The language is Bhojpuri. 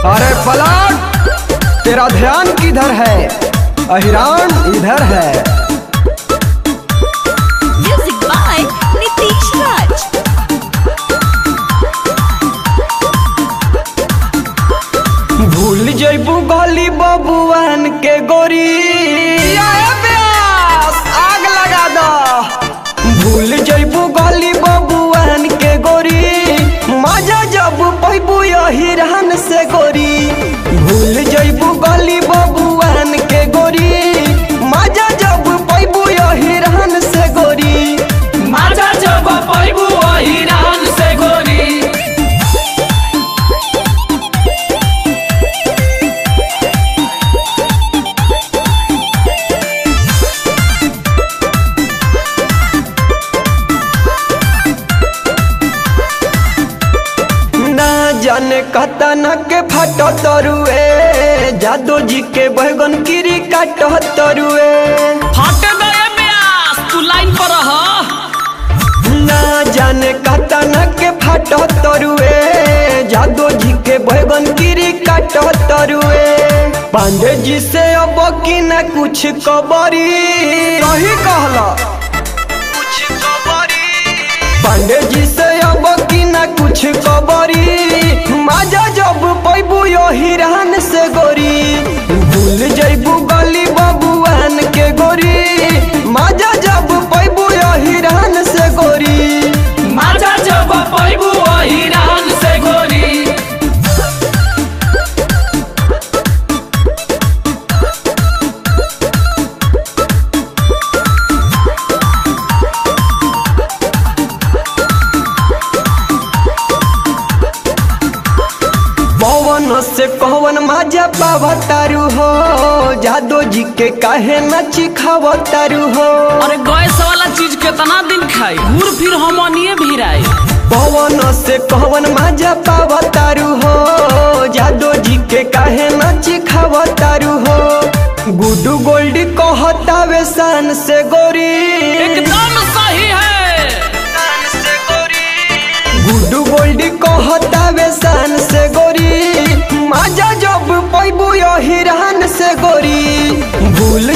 अरे पलट, तेरा ध्यान किधर है? अहिरान इधर है। म्यूजिक बाय नीतीश राज। भूल जइबू गली बबुआन के गोरी, आग लगा दो। भूल जइबू गली बबुआन के गोरी, मजा जब पैबू हिरहन से गोरी। भूल जइबू गली बबुआन के गोरी, मजा जब पैबू हिरहन से गोरी। मजा जब पैबू हिरहन से गोरी। जाने कतन के फटो तरुए, जादू जी के बैगन गिरी काटो तरुए। फट गए ब्यास, तू लाइन पर रह। ना जाने कतन के फटो तरुए, जादू जी के बैगन गिरी काटो तरुए। पांडे जी से अब की न कुछ कबरी, सही कहला कुछ कबरी। पांडे जी से अब की न कुछ कबरी, मजा जब पैबू हिरहन से गोरी। भूल जइबू गली बबुआन के गोरी, मजा जब पैबू हिरहन से गोरी। मजा जब पैबू हिरहन से गोरी। पवन से कवन मजा पावतारू हो, जादू जी के काहे नची खावतारू हो। अरे गैस वाला चीज कितना दिन खाई, घूर फिर हमनिए भिराई। पवन से कवन मजा पावतारू हो, जादू जी के काहे नची खावतारू हो। गुड्डू गोल्ड कहतावे सन से गोरी, एकदम सही है। गुड्डू गोल्ड कहतावे सन से गोरी, मजा जब पैबू हिरहन से गोरी। भूल